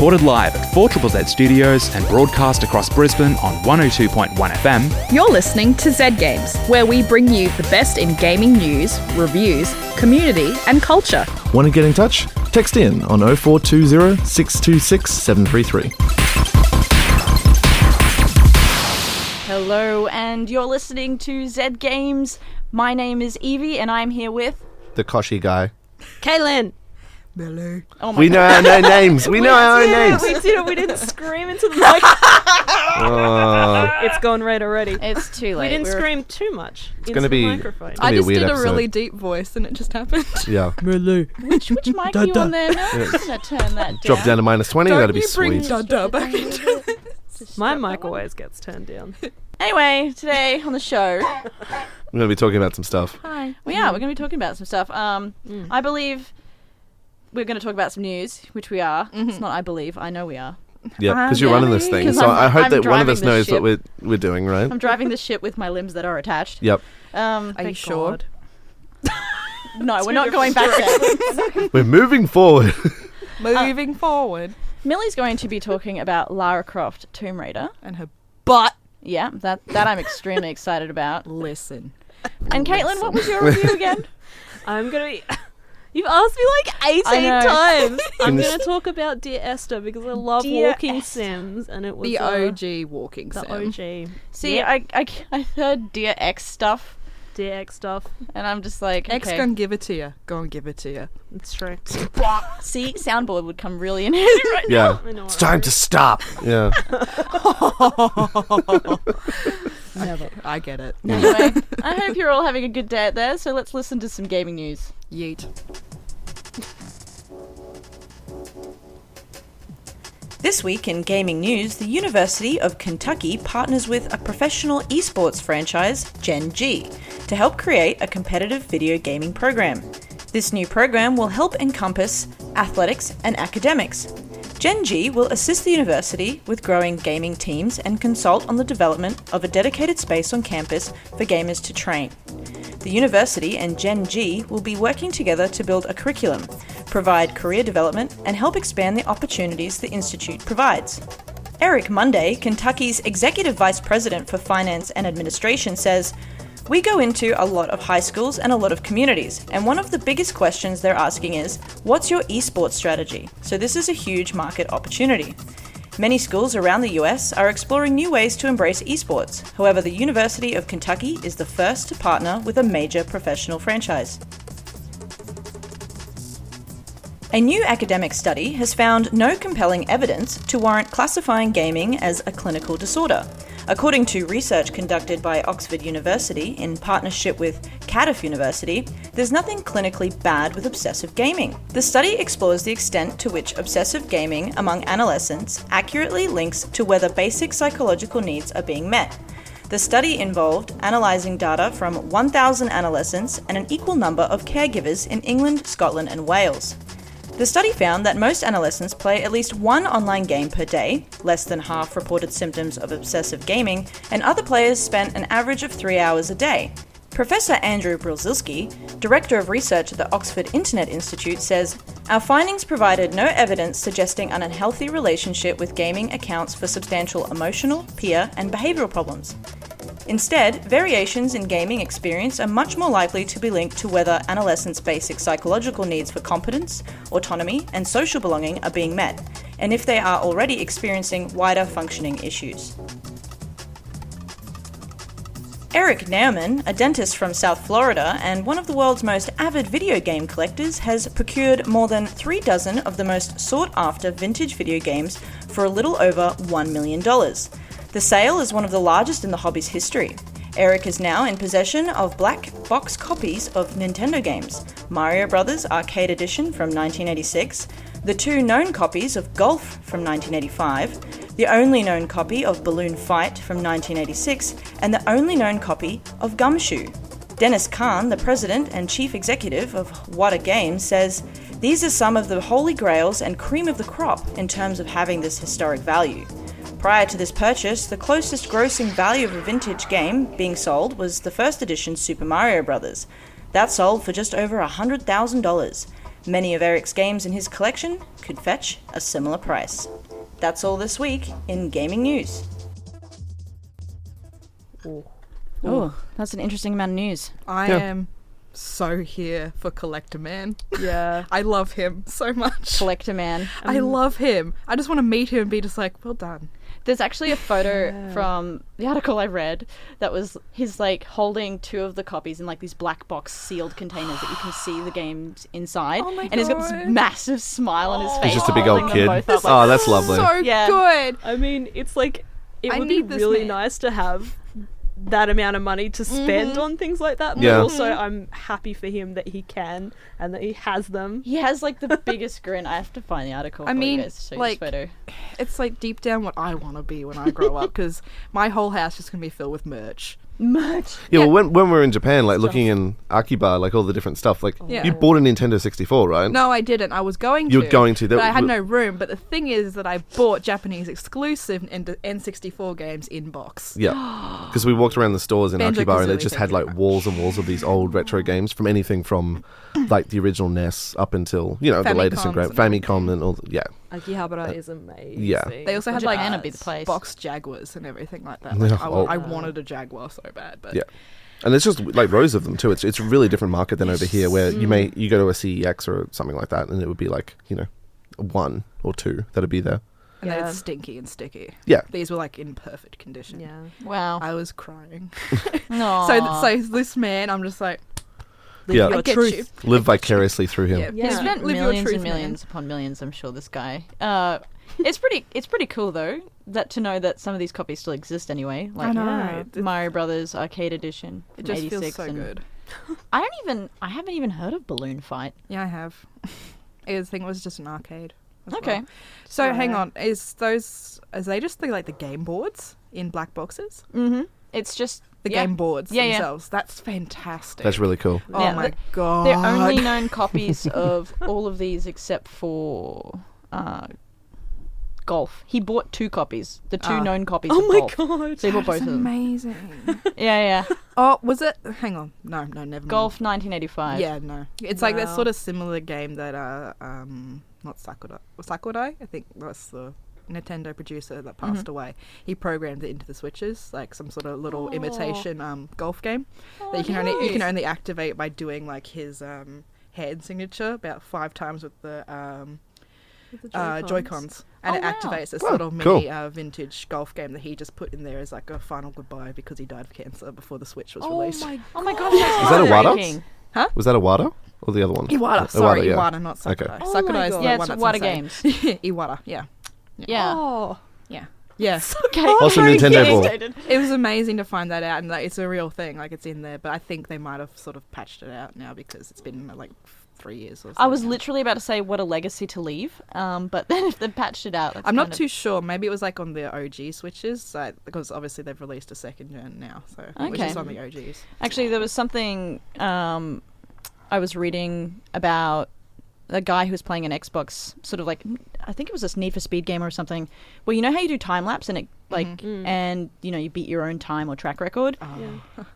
recorded live at 4ZZZ Studios and broadcast across Brisbane on 102.1 FM. You're listening to Z Games, where we bring you the best in gaming news, reviews, community and culture. Want to get in touch? Text in on 0420 626 733. Hello, and you're listening to Z Games. My name is Evie, and I'm here with... The Kochie guy. Kaylin. Melly. Oh my We know our own names. We know our own names. We did it. We didn't scream into the mic. It's gone red already. It's too late. We didn't scream too much into gonna the be- microphone. I I be a just weird did a episode. really deep voice and it just happened. Yeah. Melly. Which mic are you on there now? I'm just going to turn that down. Drop down to minus 20. That'd be you bring sweet. Dada back into it. My mic always gets turned down. Anyway, today on the show... We're going to be talking about some stuff. Hi. We're going to be talking about some stuff. I believe we're going to talk about some news, which we are. It's not I believe, I know we are. Yeah, because you're running this thing. 'Cause So I hope I'm that one of us driving knows this what we're doing, right? I'm driving this ship with my limbs that are attached. Yep. Are you Thank sure? God. No, we're not going back there. We're moving forward. Moving forward. Millie's going to be talking about Lara Croft Tomb Raider. And her butt. Yeah, that I'm extremely excited about. Listen. And Caitlin, what was your review again? I'm going to be... You've asked me like 18 I know. times. I'm In this- going to talk about Dear Esther because I love Dear walking Esther. sims, and it was The OG walking the sim. OG. See, Yeah. I heard Dear X stuff, Dear X stuff. and I'm just like, X okay. gonna give it to you. Go and give it to you. It's true. See, soundboard would come really in handy right Yeah. I know It's what time I to stop. Yeah. Never. I get it. now. Anyway, I hope you're all having a good day out there, so let's listen to some gaming news. Yeet. This week in gaming news, the University of Kentucky partners with a professional esports franchise, Gen G, to help create a competitive video gaming program. This new program will help encompass athletics and academics. Gen G will assist the university with growing gaming teams and consult on the development of a dedicated space on campus for gamers to train. The university and Gen G will be working together to build a curriculum, provide career development, and help expand the opportunities the institute provides. Eric Munday, Kentucky's Executive Vice President for Finance and Administration, says, "We go into a lot of high schools and a lot of communities, and one of the biggest questions they're asking is, what's your esports strategy? So this is a huge market opportunity. Many schools around the US are exploring new ways to embrace esports. However, the University of Kentucky is the first to partner with a major professional franchise." A new academic study has found no compelling evidence to warrant classifying gaming as a clinical disorder. According to research conducted by Oxford University in partnership with Cardiff University, there's nothing clinically bad with obsessive gaming. The study explores the extent to which obsessive gaming among adolescents accurately links to whether basic psychological needs are being met. The study involved analysing data from 1,000 adolescents and an equal number of caregivers in England, Scotland and Wales. The study found that most adolescents play at least one online game per day, less than half reported symptoms of obsessive gaming, and other players spent an average of 3 hours a day. Professor Andrew Brzezilski, Director of Research at the Oxford Internet Institute, says, "Our findings provided no evidence suggesting an unhealthy relationship with gaming accounts for substantial emotional, peer, and behavioural problems. Instead, variations in gaming experience are much more likely to be linked to whether adolescents' basic psychological needs for competence, autonomy, and social belonging are being met, and if they are already experiencing wider functioning issues." Eric Nauman, a dentist from South Florida and one of the world's most avid video game collectors, has procured more than 3 dozen of the most sought-after vintage video games for a little over $1 million. The sale is one of the largest in the hobby's history. Eric is now in possession of black box copies of Nintendo games, Mario Bros. Arcade Edition from 1986, the 2 known copies of Golf from 1985, the only known copy of Balloon Fight from 1986, and the only known copy of Gumshoe. Dennis Kahn, the president and chief executive of Wata Games, says, "These are some of the holy grails and cream of the crop in terms of having this historic value. Prior to this purchase, the closest grossing value of a vintage game being sold was the first edition Super Mario Bros. That sold for just over $100,000. Many of Eric's games in his collection could fetch a similar price. That's all this week in gaming news. Oh, that's an interesting amount of news. I am so here for Collector Man. Yeah. I love him so much. Collector Man. I love him. I just want to meet him and be just like, well done. There's actually a photo from the article I read that was he's like holding two of the copies in like these black box sealed containers that you can see the games inside. Oh my and he's got this God. massive smile on his face. He's just a big old holding kid. them both up, Oh, that's lovely. So Yeah. good. I mean, it's like, it I would be need this really man. nice to have that amount of money to spend on things like that. But Yeah. also, I'm happy for him that he can and that he has them. He has like the biggest grin. I have to find the article. I for mean, you guys to show you like, this photo. It's like deep down what I want to be when I grow up, because my whole house is going to be filled with merch. Merch. Yeah, well, when we were in Japan, like looking in Akiba, like all the different stuff, like Yeah. you bought a Nintendo 64, right? No, I didn't. I was going to. You were going to. But I had no room. But the thing is that I bought Japanese exclusive N64 games in box. Yeah, because we walked around the stores in Akiba and it Banjo-Kazooie, just thank had you like very walls and walls of these old retro games from anything from like the original NES up until, you know, the latest and Famicoms great and Famicom and all. Yeah, Akihabara is amazing. yeah. They also had like Japan would be the place. boxed Jaguars and everything like that. Yeah, Like, oh. I wanted a Jaguar so bad, but Yeah. And it's just like rows of them too. It's a really different market than over here, where you go to a CEX or something like that, and it would be like, you know, one or two that'd be there. and then Yeah. it's stinky and sticky. Yeah. These were like in perfect condition. Yeah. Wow. I was crying. No. So this man, I'm just like, live Yeah. your I get truth. you. Live vicariously through him. Yeah. Yeah. He's spent Live your millions truth, and man. millions upon millions, I'm sure, this guy. It's pretty cool though that to know that some of these copies still exist anyway. Like I know. Yeah. Mario Brothers Arcade Edition It from just 86 feels so and good. I haven't even heard of Balloon Fight. Yeah, I have. I think it was just an arcade. as Okay. well. So Right. hang on, is they just the game boards in black boxes? Mm-hmm. It's just The yeah. game boards Yeah, yeah. themselves. That's fantastic. That's really cool. Oh Yeah, my god. They're only known copies of all of these except for Golf. He bought 2 copies. The 2 known copies Oh of my Golf. god. So he bought both That's of them. amazing. Yeah. Oh, was it? Hang on. No, never mind. Golf 1985. Yeah, no. It's like that Wow. sort of similar game that not Sakurai, I think that's the Nintendo producer that passed away. He programmed it into the Switches, like some sort of little imitation golf game that you can only activate by doing like his hand signature about 5 times with the Joy-Cons. And Oh, it wow. activates this Oh, little cool. mini vintage golf game that he just put in there as like a final goodbye because he died of cancer before the Switch was released. Oh my gosh, that's Is that a Wada? heartbreaking. Was that Iwata or the other one? Iwata, sorry, yeah. Iwata, not Sakurai. Okay. Oh Sakurai my is the God. Yeah, one it's that's Wada insane. Games. Iwata, yeah. Yeah. Oh. Yeah. Okay. Also Nintendo Ball. It was amazing to find that out, and like, it's a real thing, like it's in there, but I think they might have sort of patched it out now because it's been like 3 years or so. I was now. literally about to say what a legacy to leave, but then if they patched it out, that's I'm not kind of- too sure. Maybe it was like on the OG Switches, because obviously they've released a second gen now, so which Okay. is on the OGs. Actually, there was something I was reading about a guy who was playing an Xbox, sort of like, I think it was this Need for Speed game or something, where you know how you do time lapse and it like, and you know you beat your own time or track record,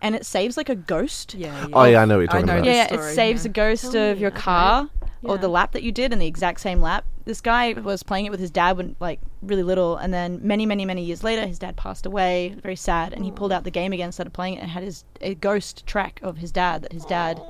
and it saves like a ghost. Yeah. Oh yeah, I know what you're talking about. the Yeah, story, it saves yeah. a ghost Tell of me, your okay. car or Yeah. the lap that you did in the exact same lap. This guy was playing it with his dad when like really little, and then many years later, his dad passed away. Very sad, and he pulled out the game again, started playing it, and had a ghost track of his dad that his dad.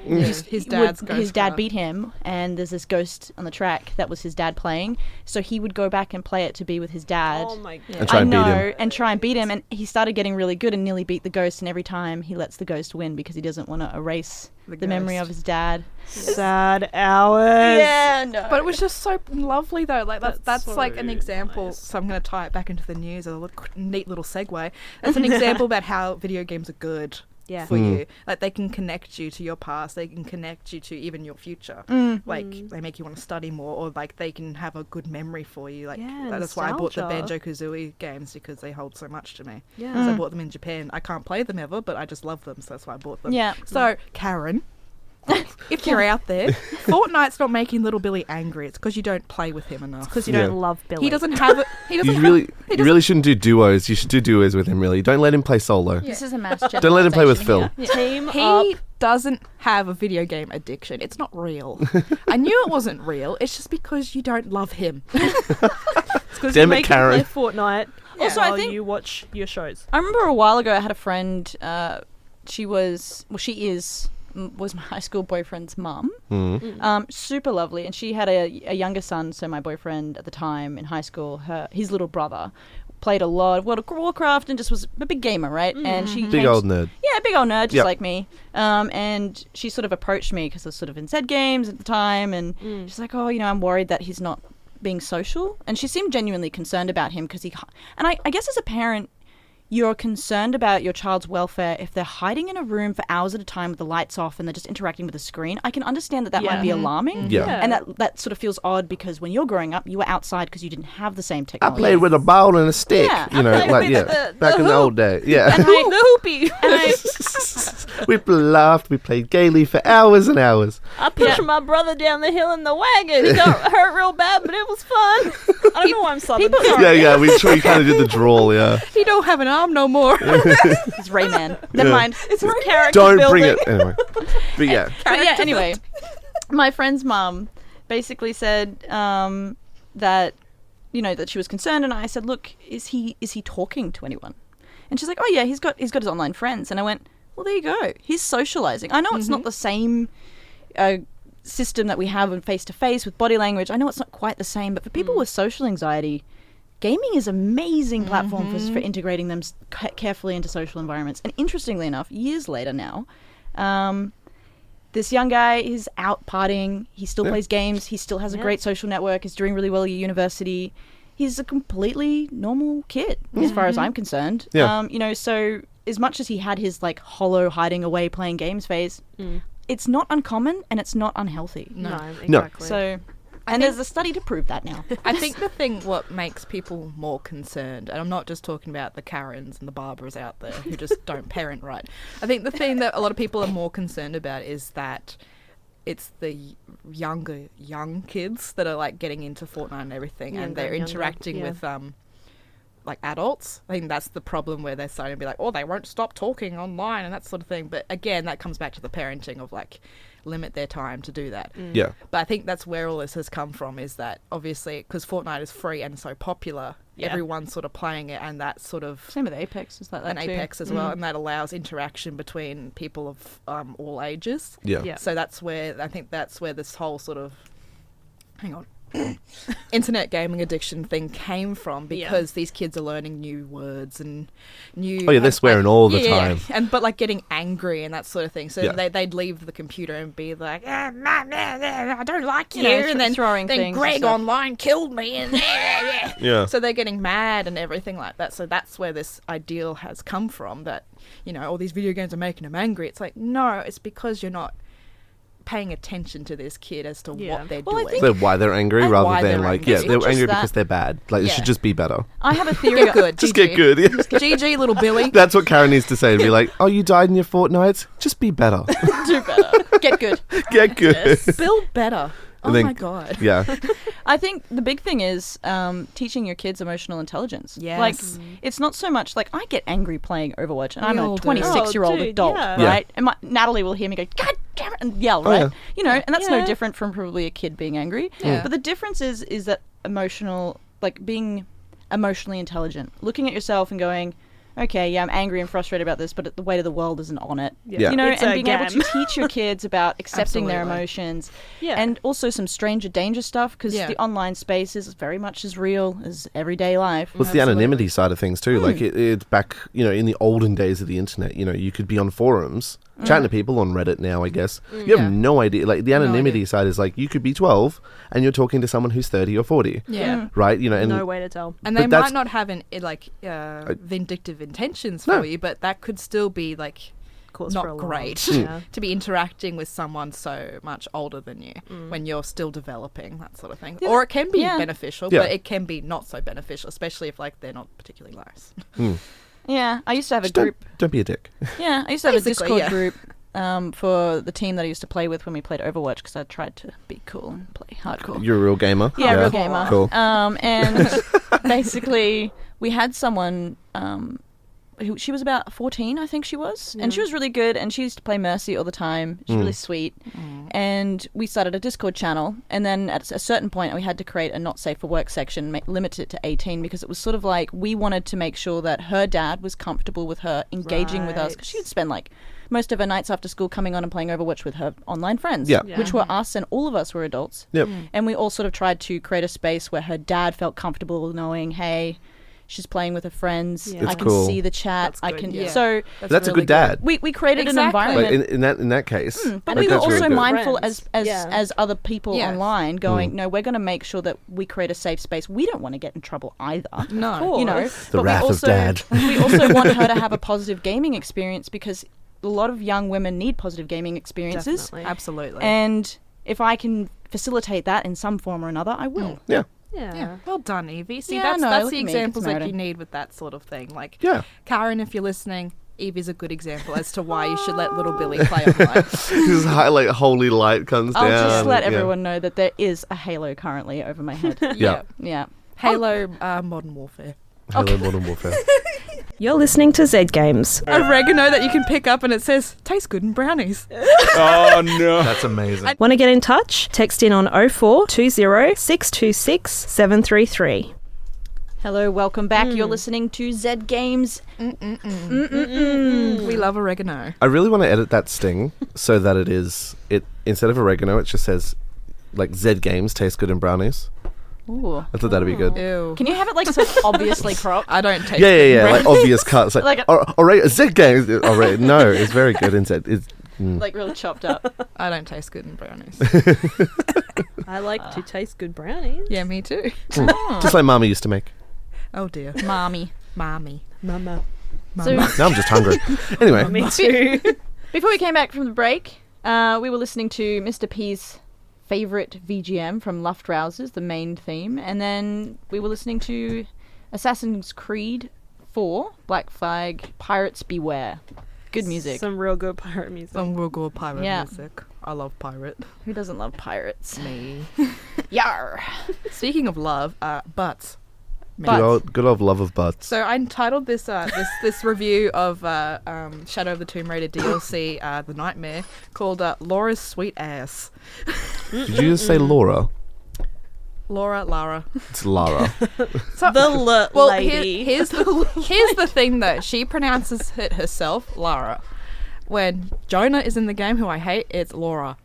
His dad's ghost his dad car. beat him, and there's this ghost on the track that was his dad playing. So he would go back and play it to be with his dad. Oh my god. And try and beat him. And try and beat him, and he started getting really good and nearly beat the ghost. And every time he lets the ghost win because he doesn't want to erase the memory ghost. of his dad. Sad hours. Yeah, no. But it was just so lovely though. Like that's so like an example. nice. So I'm going to tie it back into the news. A neat little segue. That's an example about how video games are good Yeah. for you. Like they can connect you to your past. They can connect you to even your future. Like they make you want to study more, or like they can have a good memory for you. Like Yeah, that's why I bought the nostalgia. Banjo-Kazooie games, because they hold so much to me. Yeah. So I bought them in Japan. I can't play them ever, but I just love them, so that's why I bought them. Yeah. So Karen, if you're out there, Fortnite's not making little Billy angry. It's because you don't play with him enough. Because you Yeah. don't love Billy. He doesn't have it. He doesn't. You really shouldn't do duos. You should do duos with him. Really, don't let him play solo. This is a mass Don't let him play with Phil. Team He up. doesn't have a video game addiction. It's not real. I knew it wasn't real. It's just because you don't love him. Because Damn you it, make Karen. him play Fortnite Also, I while think- you watch your shows. I remember a while ago I had a friend, she was my high school boyfriend's mum. Super lovely. And she had a younger son, so my boyfriend at the time in high school, his little brother, played a lot of World of Warcraft and just was a big gamer, right? And she Big old nerd. Yeah, big old nerd, just Yep. like me. And she sort of approached me because I was sort of in Zed Games at the time, and she's like, "Oh, I'm worried that he's not being social." And she seemed genuinely concerned about him because and I guess as a parent, you're concerned about your child's welfare if they're hiding in a room for hours at a time with the lights off and they're just interacting with a screen. I can understand that might be alarming. Yeah. And that sort of feels odd because when you're growing up, you were outside because you didn't have the same I technology. played with a ball and a stick. Yeah, You know, played like with back in the old day. Yeah. And The hoopy. We laughed. We played gaily for hours and hours. I pushed my brother down the hill in the wagon. He got hurt real bad, but it was fun. I don't know why I'm southern. Yeah. We kind of did the drawl. Yeah. He don't have an arm no more. It's Rayman. Never mind. It's a character Don't building. bring it anyway. But yeah. But yeah, anyway, my friend's mum basically said that that she was concerned, and I said, "Look, is he talking to anyone?" And she's like, "Oh yeah, he's got his online friends." And I went, "Well, there you go. He's socializing. I know it's not the same system that we have in face to face with body language. I know it's not quite the same, but for people with social anxiety, gaming is an amazing platform for integrating them carefully into social environments." And interestingly enough, years later now, this young guy is out partying. He still plays games. He still has a great social network. He's doing really well at university. He's a completely normal kid, as far as I'm concerned. Yeah. So as much as he had his hollow hiding away playing games phase, it's not uncommon and it's not unhealthy. No, exactly. So, and there's a study to prove that now. I think what makes people more concerned, and I'm not just talking about the Karens and the Barbaras out there who just don't parent right. I think the thing that a lot of people are more concerned about is that it's the young kids that are getting into Fortnite and everything, and they're interacting with adults. I think that's the problem where they're starting to be like, oh, they won't stop talking online and that sort of thing. But again, that comes back to the parenting of limit their time to do that. Yeah. But I think that's where all this has come from, is that obviously because Fortnite is free and so popular, everyone's sort of playing it, and that sort of Same with Apex, is that and too? Apex as well, and that allows interaction between people of all ages. Yeah. So that's where this whole sort of internet gaming addiction thing came from, because these kids are learning new words and new. Oh yeah, they're swearing all the time. And but getting angry and that sort of thing. So Yeah. they'd leave the computer and be like, I don't like you, know, and then throwing then things and Greg stuff. online killed me, and Yeah. so they're getting mad and everything like that. So that's where this ideal has come from, that all these video games are making them angry. It's like, no, it's because you're not paying attention to this kid as to what they're Well, I doing. think- So why they're angry And rather why than they're angry. they're It's not angry just because that. they're bad. It Yeah. should just be better. I have a theory. Get good. Just GG. get good. Yeah. GG, little Billy. That's what Karen needs to say. To be like, oh, you died in your Fortnites? Just be better. Do better. Get good. Get good. Build better. Oh And then- my God. Yeah. I think the big thing is teaching your kids emotional intelligence. Yes. It's not so much I get angry playing Overwatch, and I'm all a do. 26-year-old Oh, dude, adult, yeah. Yeah. right? And Natalie will hear me go, God damn it, and yell, right? yeah. And that's no Yeah. different from probably a kid being angry. Yeah. But the difference is that emotional, being emotionally intelligent, looking at yourself and going, okay, yeah, I'm angry and frustrated about this, but the weight of the world isn't on it. Yeah. It's And a being able to game. teach your kids about accepting their Absolutely. emotions, Yeah. and also some stranger danger stuff, because Yeah. the online space is very much as real as everyday life. What's the anonymity side of things too? It's back, in the olden days of the internet, you could be on forums, chatting to people on Reddit now, I guess. You have no idea. The anonymity side is you could be 12 and you're talking to someone who's 30 or 40. Yeah. Right? And No way to tell. And But they that's- might not have vindictive intentions for No. you, but that could still be Cause for not alarm. great Yeah. to be interacting with someone so much older than you when you're still developing, that sort of thing. Or it can be beneficial, Yeah. but it can be not so beneficial, especially if they're not particularly nice. Yeah, I used to have a just don't, group. don't be a dick. Yeah, I used to have a Basically, Discord yeah. group for the team that I used to play with when we played Overwatch because I tried to be cool and play hardcore. You're a real gamer. Yeah, real gamer. Cool. And basically, we had someone. She was about 14, I think she was, and she was really good. And she used to play Mercy all the time. She's really sweet. And we started a Discord channel, and then at a certain point, we had to create a not safe for work section, limit it to 18, because it was sort of like we wanted to make sure that her dad was comfortable with her engaging with us, because she would spend like most of her nights after school coming on and playing Overwatch with her online friends, which were us, and all of us were adults. And we all sort of tried to create a space where her dad felt comfortable knowing, hey, she's playing with her friends. I can see the chat. I can. So that's really a good dad. We created an environment. Like in that case. But we were also mindful as other people online, going, no, we're going to make sure that we create a safe space. We don't want to get in trouble either. No, the wrath of dad. We also want her to have a positive gaming experience, because a lot of young women need positive gaming experiences. Definitely. Absolutely. And if I can facilitate that in some form or another, I will. Yeah. Well done, Evie. See, that's the examples that you need with that sort of thing. Like, Karen, if you're listening, Evie's a good example as to why you should let little Billy play online. This holy light comes down. I'll just let everyone know that there is a Halo currently over my head. Yeah. Halo Modern Warfare. Halo Modern Warfare. You're listening to Z Games. Oregano that you can pick up and it says, tastes good in brownies. Oh, no. That's amazing. Want to get in touch? Text in on 0420 626 733. Hello, welcome back. You're listening to Z Games. We love oregano. I really want to edit that sting so that it instead of oregano, it just says, like, Z Games taste good in brownies. Ooh. I thought that'd be good. Ew. Can you have it like so obviously cropped? I don't taste Yeah, like obvious cuts. Like, Z Games. No, it's very good in Z. Like really chopped up. I don't taste good in brownies. I like to taste good brownies. Yeah, me too. Just like Mama used to make. Oh dear. Mommy. Mama. So, Now I'm just hungry. Anyway. Me too. Before we came back from the break, we were listening to Mr. P's favourite VGM from Luftrausers, the main theme, and then we were listening to Assassin's Creed 4, Black Flag, Pirates Beware. Good music. Some real good pirate music. Some real good pirate music. I love pirate. Who doesn't love pirates? Me. Yar! Speaking of love, butts. Good old love of butts. So I entitled this this review of Shadow of the Tomb Raider DLC, The Nightmare, called Laura's Sweet Ass. Did you just say Laura? Lara. It's Lara. So, The lady. Here's the thing though. She pronounces it herself, Lara. When Jonah is in the game, who I hate, it's Laura.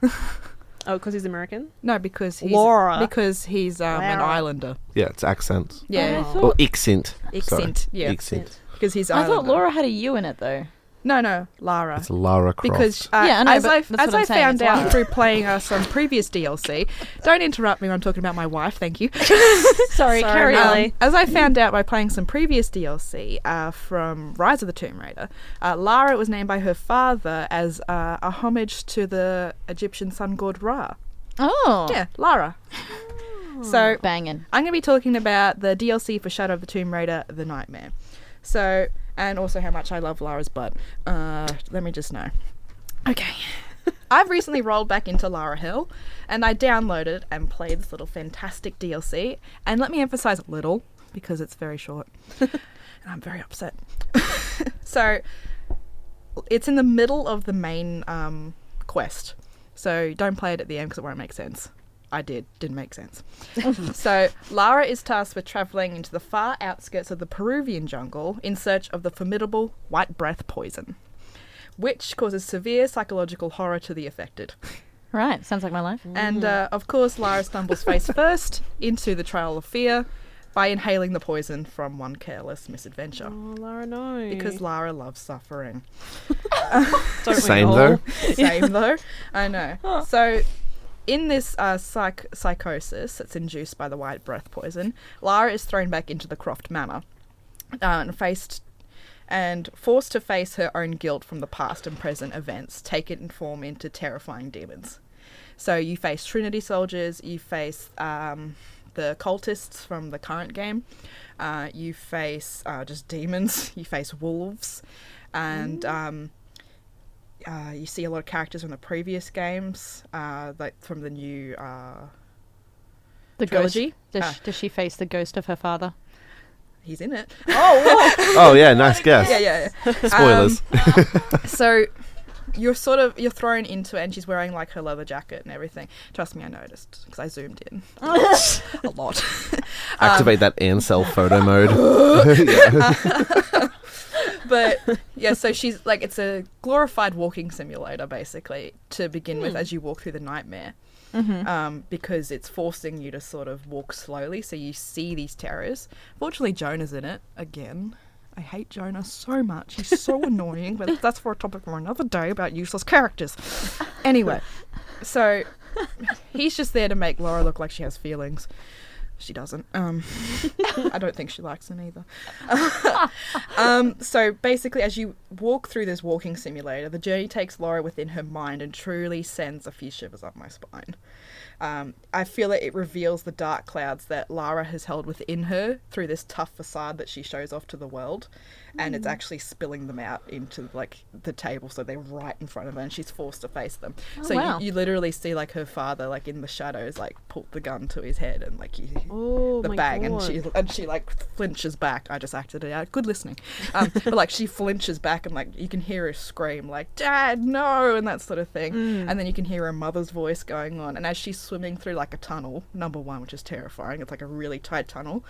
Oh, because he's American? No, because he's Laura. Because he's an islander. Yeah, it's accent. Yeah. Or accent. Accent. Yeah. Accent. Because he's I islander. thought Laura had a U in it though. No, Lara. It's Lara Croft. Because I know, as but I that's what I'm saying, found it's out Lara. through playing some previous DLC, don't interrupt me when I'm talking about my wife, thank you. Sorry, carry on. As I found out by playing some previous DLC from Rise of the Tomb Raider, Lara was named by her father as a homage to the Egyptian sun god Ra. Oh. Yeah, Lara. So Banging. I'm going to be talking about the DLC for Shadow of the Tomb Raider, The Nightmare. So, and also how much I love Lara's butt. Let me just know. Okay. I've recently rolled back into Lara Hill, and I downloaded and played this little fantastic DLC. And let me emphasize little, because it's very short. And I'm very upset. So, it's in the middle of the main quest. So don't play it at the end because it won't make sense. I didn't make sense. So Lara is tasked with travelling into the far outskirts of the Peruvian jungle in search of the formidable white breath poison, which causes severe psychological horror to the affected. Right, sounds like my life. And of course Lara stumbles face first into the trail of fear by inhaling the poison from one careless misadventure. Oh, Lara, no. Because Lara loves suffering. Same though. Same though. I know. So, in this psychosis that's induced by the white breath poison, Lara is thrown back into the Croft Manor and forced to face her own guilt from the past and present events, taken form into terrifying demons. So you face Trinity soldiers, you face the cultists from the current game, you face just demons, you face wolves, and you see a lot of characters from the previous games, like from the new The trilogy. ghost. Does she face the ghost of her father? He's in it. Oh yeah, nice guess. Yeah. Spoilers. So you're thrown into it, and she's wearing like her leather jacket and everything. Trust me, I noticed because I zoomed in a lot. Activate that Ansel photo mode. But yeah, so she's like, it's a glorified walking simulator basically to begin with as you walk through the nightmare. Because it's forcing you to sort of walk slowly, so you see these terrors. Fortunately, Jonah's in it again. I hate Jonah so much. He's so annoying, but that's for a topic for another day about useless characters. Anyway, so he's just there to make Laura look like she has feelings. She doesn't. I don't think she likes them either. So basically, as you walk through this walking simulator, the journey takes Laura within her mind and truly sends a few shivers up my spine. I feel that it reveals the dark clouds that Lara has held within her through this tough facade that she shows off to the world, and it's actually spilling them out into like the table, so they're right in front of her, and she's forced to face them. So wow. you literally see like her father, like in the shadows, like pull the gun to his head, and like the my bang, God. and she like flinches back. I just acted it out. Good listening. But like she flinches back, and like you can hear her scream like "Dad, no!" and that sort of thing. And then you can hear her mother's voice going on, and as she's swimming through like a tunnel, number one, which is terrifying. It's like a really tight tunnel.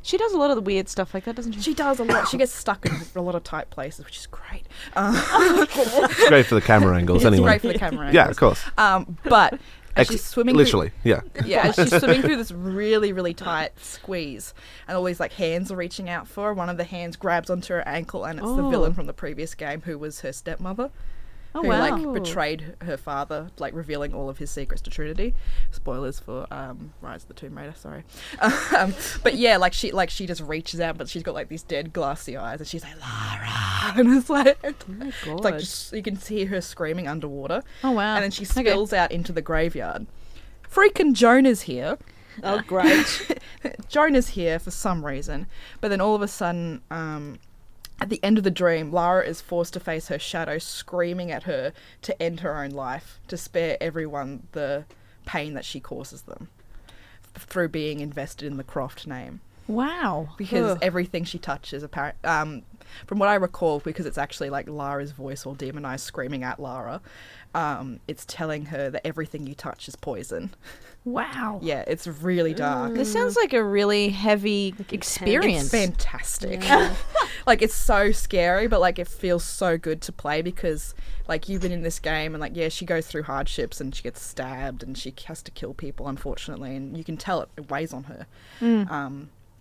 She does a lot of the weird stuff like that, doesn't she? She does a lot. She gets stuck in a lot of tight places, which is great. It's great for the camera angles, It's anyway. great for the camera Yeah, angles. of course. But as she's swimming literally, through, yeah. as she's swimming through this really, really tight squeeze, and all these like hands are reaching out for her. One of the hands grabs onto her ankle, and it's the villain from the previous game, who was her stepmother. Who like betrayed her father, like revealing all of his secrets to Trinity. Spoilers for Rise of the Tomb Raider, sorry. But yeah, like she just reaches out, but she's got like these dead glassy eyes, and she's like Lara, and it's like it's like just you can see her screaming underwater. Oh wow! And then she spills out into the graveyard. Freaking Jonah's here. Oh, great. Jonah's here for some reason, but then all of a sudden, at the end of the dream, Lara is forced to face her shadow screaming at her to end her own life, to spare everyone the pain that she causes them through being invested in the Croft name. Wow. Because everything she touches, from what I recall, because it's actually like Lara's voice or demonized screaming at Lara, it's telling her that everything you touch is poison. Wow. Yeah, it's really dark. This sounds like a really heavy experience. It's fantastic. Like, it's so scary, but like it feels so good to play because like you've been in this game and like, yeah, she goes through hardships and she gets stabbed and she has to kill people, unfortunately, and you can tell it weighs on her.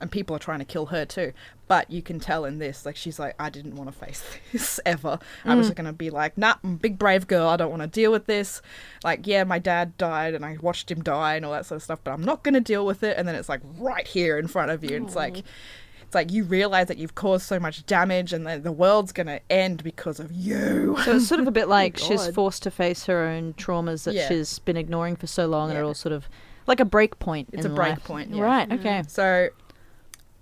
And people are trying to kill her too. But you can tell in this, like, she's like, I didn't want to face this ever. I was going to be like, nah, I'm a big brave girl. I don't want to deal with this. Like, yeah, my dad died and I watched him die and all that sort of stuff, but I'm not going to deal with it. And then it's like right here in front of you. And it's like you realize that you've caused so much damage and the world's going to end because of you. So it's sort of a bit like she's forced to face her own traumas that Yeah. she's been ignoring for so long, and it all sort of like a break point. It's in a break life. point, yeah. Right, okay. So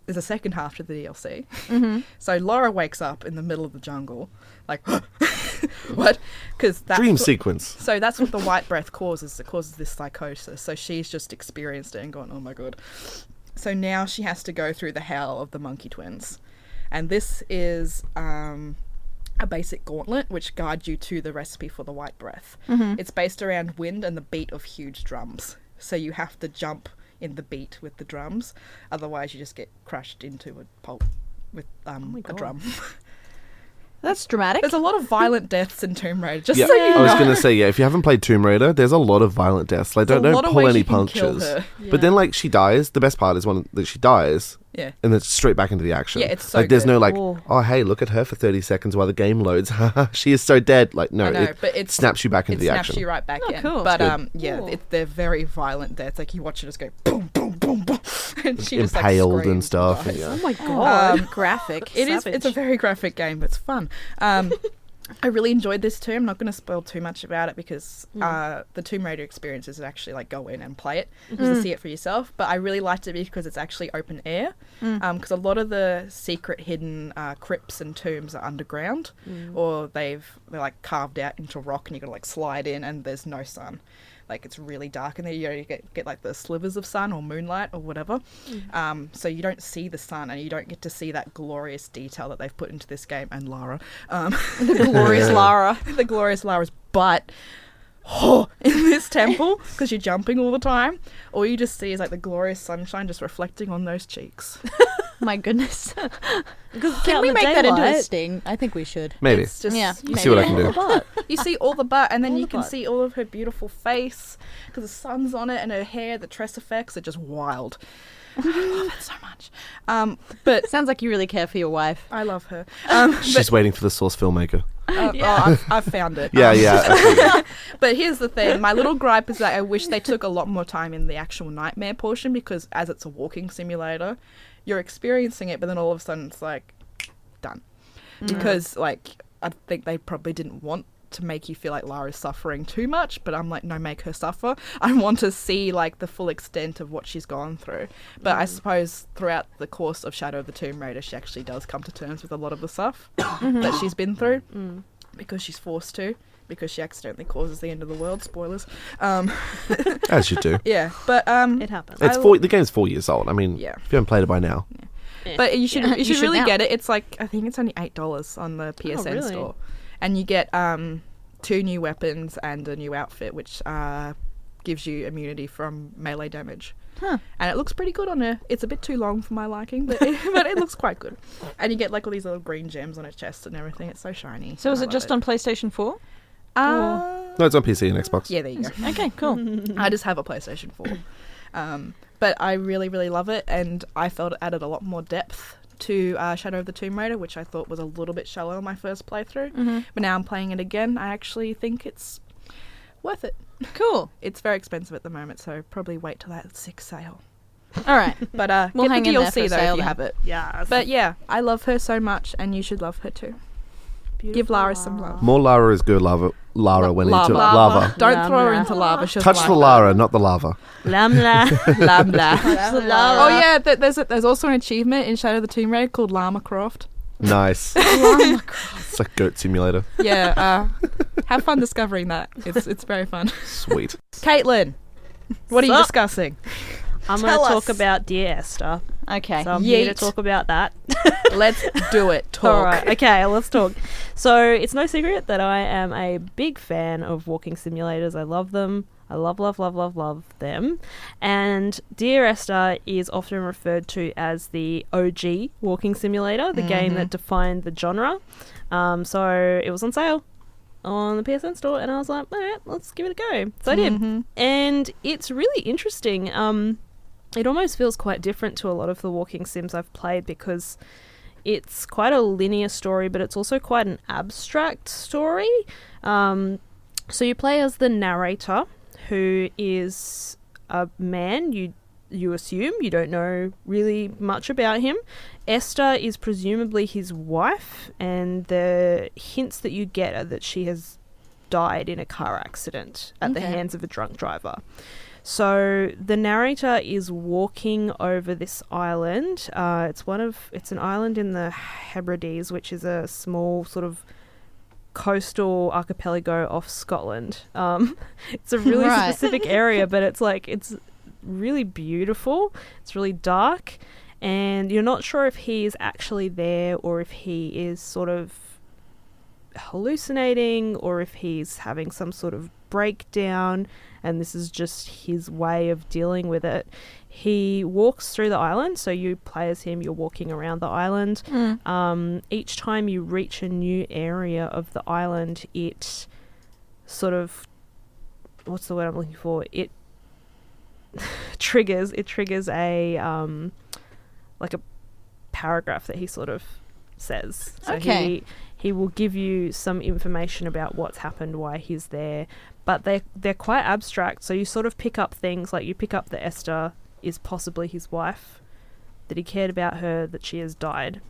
there's a second half to the DLC. So Laura wakes up in the middle of the jungle, like, what? Because that's Dream what- sequence. So that's what the white breath causes. It causes this psychosis. So she's just experienced it and gone, oh my god. So now she has to go through the hell of the monkey twins. And this is a basic gauntlet which guides you to the recipe for the white breath. It's based around wind and the beat of huge drums. So you have to jump in the beat with the drums. Otherwise you just get crushed into a pulp with a drum. That's dramatic. There's a lot of violent deaths in Tomb Raider. Just Yeah, so you know. I was gonna say, yeah, if you haven't played Tomb Raider, there's a lot of violent deaths. Like, There's a don't lot of pull ways any you can kill punches. her. But then, like, she dies. The best part is that she dies, Yeah. and then straight back into the action. Yeah, it's so like, there's good. no like, Oh. oh hey, look at her for 30 seconds while the game loads. She is so dead. Like, no, I know, it but it snaps you back into it the snaps action. you right back in. cool. But Good. yeah, they're very violent deaths. Like you watch it just go boom, boom, boom, boom, and she just like Impaled screams and stuff. dies. Yeah. Oh my god. graphic. It's a very graphic game, but it's fun. I really enjoyed this too. I'm not going to spoil too much about it because the Tomb Raider experience is actually like go in and play it, to see it for yourself. But I really liked it because it's actually open air. Because a lot of the secret hidden crypts and tombs are underground, or they're like carved out into rock, and you got to like slide in, and there's no sun. Like it's really dark in there. You get like the slivers of sun or moonlight or whatever. So you don't see the sun, and you don't get to see that glorious detail that they've put into this game. And Lara, The glorious Lara. the glorious Lara's butt in this temple, because you're jumping all the time. All you just see is like the glorious sunshine just reflecting on those cheeks. My goodness. Can we make that into a sting? I think we should. Maybe. It's just, Yeah. See what I can do. You see all the butt, and then All you the can butt. see all of her beautiful face because the sun's on it, and her hair, the tress effects are just wild. I love it so much. But Sounds like you really care for your wife. I love her. She's waiting for the source filmmaker. I've found it. Yeah. But here's the thing. My little gripe is that I wish they took a lot more time in the actual nightmare portion, because as it's a walking simulator, you're experiencing it, but then all of a sudden it's like, done. Because, like, I think they probably didn't want to make you feel like Lara's suffering too much, but I'm like, no, make her suffer. I want to see, like, the full extent of what she's gone through. But I suppose throughout the course of Shadow of the Tomb Raider, she actually does come to terms with a lot of the stuff that she's been through, because she's forced to, because she accidentally causes the end of the world. Spoilers. As you do. Yeah, but It happens. It's the game's 4 years old. I mean, Yeah. if you haven't played it by now. But you should You should really now. get it. It's like, I think it's only $8 on the PSN really? store, and you get 2 new weapons and a new outfit, which gives you immunity from melee damage. And it looks pretty good on her. It's a bit too long for my liking, but it looks quite good. And you get like all these little green gems on her chest and everything. It's so shiny. So is I it love just on PlayStation 4? No, it's on PC and Xbox. Yeah, there you go. Okay, cool. I just have a PlayStation 4. But I really, really love it, and I felt it added a lot more depth to Shadow of the Tomb Raider, which I thought was a little bit shallow in my first playthrough. But now I'm playing it again. I actually think it's worth it. Cool. It's very expensive at the moment, so probably wait till that 6 sale. All right. But We'll get hang the in there for DLC a though sale if you then. have it. Yeah. But yeah, I love her so much, and you should love her too. Give Lara some love. More Lara is good. Lara went into Lava. lava. Don't throw her Lava. into lava. She'll Touch like the that. Lara, not the lava. Lamla. Lambda. Lara. Oh yeah, there's also an achievement in Shadow of the Tomb Raider called Llama Croft. Nice. It's like Goat Simulator. Yeah, have fun discovering that. It's very fun. Sweet. Caitlin, what are you Sup? discussing? I'm going Tell to us. talk about Dear Esther. Okay. So I'm here to Yeet. talk about that. Let's do it. Talk. All right. Okay, let's talk. So it's no secret that I am a big fan of walking simulators. I love them. I love them. And Dear Esther is often referred to as the OG walking simulator, the game that defined the genre. So it was on sale on the PSN store, and I was like, all right, let's give it a go. So I did. And it's really interesting. It almost feels quite different to a lot of the walking sims I've played, because it's quite a linear story, but it's also quite an abstract story. So you play as the narrator, who is a man. You assume, you don't know really much about him. Esther is presumably his wife, and the hints that you get are that she has died in a car accident at the hands of a drunk driver. So the narrator is walking over this island. It's an island in the Hebrides, which is a small sort of coastal archipelago off Scotland. It's a really specific area, but it's really beautiful. It's really dark, and you're not sure if he is actually there or if he is sort of hallucinating or if he's having some sort of breakdown, and this is just his way of dealing with it. He walks through the island, so you play as him, you're walking around the island. Each time you reach a new area of the island, it sort of, what's the word I'm looking for? It triggers a like a paragraph that he sort of says. So he will give you some information about what's happened, why he's there, but they're quite abstract. So you sort of pick up things, like you pick up that Esther is possibly his wife, that he cared about her, that she has died.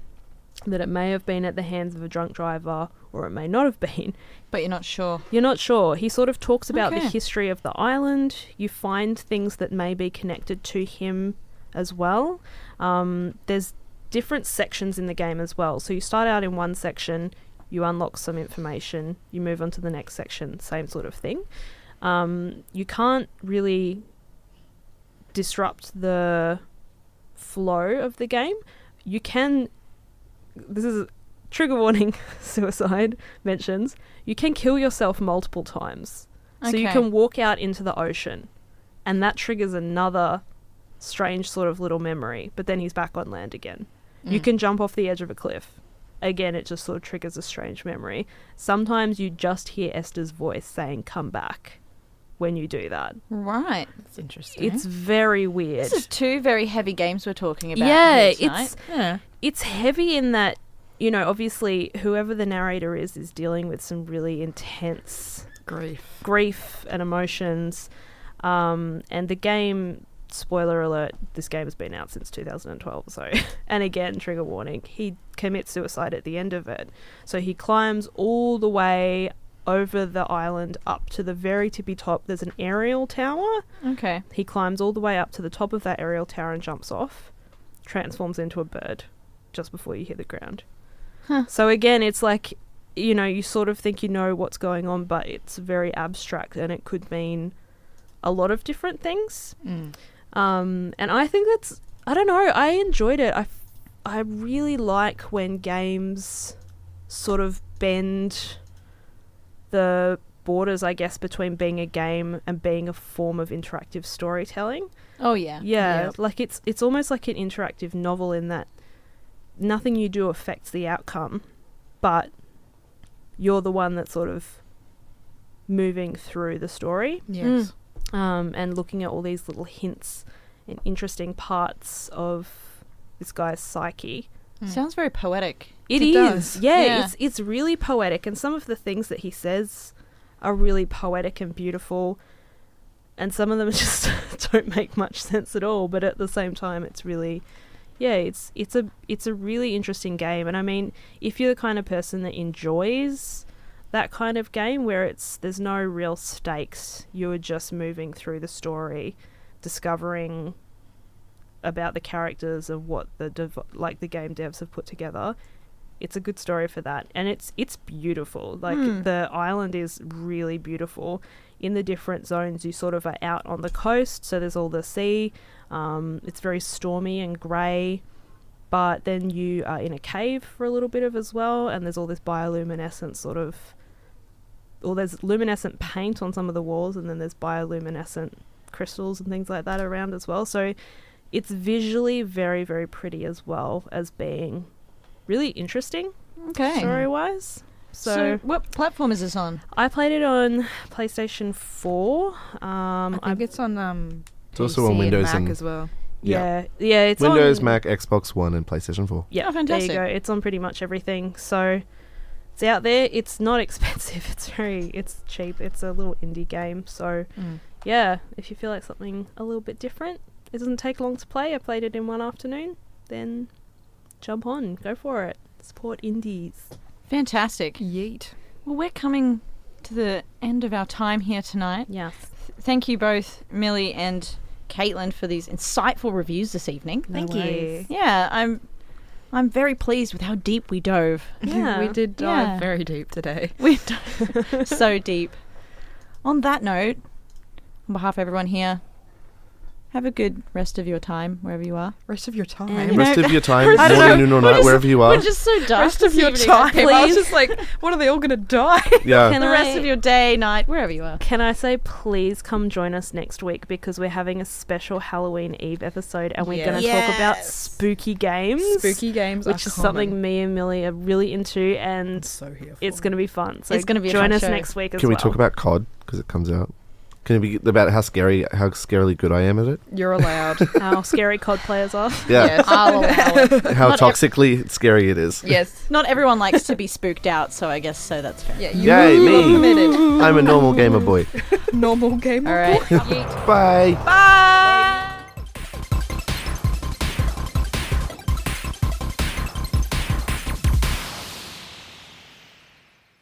that it may have been at the hands of a drunk driver or it may not have been. But you're not sure. You're not sure. He sort of talks about the Okay. history of the island. You find things that may be connected to him as well. There's different sections in the game as well. So you start out in one section, you unlock some information, you move on to the next section, same sort of thing. You can't really disrupt the flow of the game. You can, this is trigger warning, suicide mentions, you can kill yourself multiple times. So you Okay. can walk out into the ocean and that triggers another strange sort of little memory, but then he's back on land again. You can jump off the edge of a cliff. Again, it just sort of triggers a strange memory. Sometimes you just hear Esther's voice saying, come back, when you do that. Right. That's interesting. It's very weird. This is two very heavy games we're talking about. Yeah, here tonight. it's heavy in that, you know, obviously whoever the narrator is dealing with some really intense grief and emotions. And the game, spoiler alert, this game has been out since 2012. So, and again, trigger warning, he commits suicide at the end of it. So he climbs all the way over the island up to the very tippy top. There's an aerial tower. Okay. He climbs all the way up to the top of that aerial tower and jumps off, transforms into a bird just before you hit the ground. Huh. So again, it's like, you know, you sort of think you know what's going on, but it's very abstract and it could mean a lot of different things. And I think that's, I don't know, I enjoyed it. I really like when games sort of bend the borders, I guess, between being a game and being a form of interactive storytelling. Oh, yeah. Yeah, like it's almost like an interactive novel in that nothing you do affects the outcome, but you're the one that's sort of moving through the story. Yes. And looking at all these little hints and interesting parts of this guy's psyche. Sounds very poetic. It does. is. Yeah, Yeah. it's really poetic, and some of the things that he says are really poetic and beautiful, and some of them just don't make much sense at all, but at the same time it's really, yeah, it's a really interesting game. And I mean, if you're the kind of person that enjoys that kind of game where there's no real stakes, you're just moving through the story, discovering about the characters of what the game devs have put together, it's a good story for that. And it's beautiful. Like the island is really beautiful. In the different zones, you sort of are out on the coast, so there's all the sea. It's very stormy and grey, but then you are in a cave for a little bit of as well, and there's all this bioluminescent sort of, or there's luminescent paint on some of the walls, and then there's bioluminescent crystals and things like that around as well. So it's visually very, very pretty as well as being really interesting Okay. story-wise. So So what platform is this on? I played it on PlayStation 4. I think it's on It's also on PC Windows and Mac and- as well. yeah, it's Windows, on, Mac, Xbox One, and PlayStation 4. Yeah, Oh, fantastic. there you go. It's on pretty much everything. So it's out there. It's not expensive. It's cheap. It's a little indie game. So yeah, if you feel like something a little bit different, it doesn't take long to play. I played it in one afternoon. Then jump on, go for it. Support indies. Fantastic. Yeet. Well, we're coming to the end of our time here tonight. Yes. Thank you both, Millie and Caitlin, for these insightful reviews this evening. Thank you. Yeah, I'm very pleased with how deep we dove. Yeah. We did Yeah. dive very deep today. We dove so deep. On that note, on behalf of everyone here, have a good rest of your time wherever you are. Rest of your time. You Rest know, of your time, I don't morning, know, noon, or we're night, just- wherever you are. We're just so dark. Rest of this your evening. time. Okay, I was please. just like, what are they all gonna die? Yeah. Can The rest I- of your day, night, wherever you are. Can I say please come join us next week because we're having a special Halloween Eve episode and we're going to talk about Yes. spooky games. Spooky games, which is something me and Millie are really into, and so here. it's going to be fun. So It's gonna be a join fun us show. next week as Can we well. talk about COD because it comes out? Can it be about how scarily good I am at it? You're allowed. how scary COD players are? Yeah. Yes. I'll allow it. How Not toxically scary it is. Yes. Not everyone likes to be spooked out, so I guess so that's fair. Yeah. Yay, You me. permitted. I'm a normal gamer boy. Normal gamer. All right. Bye. Bye.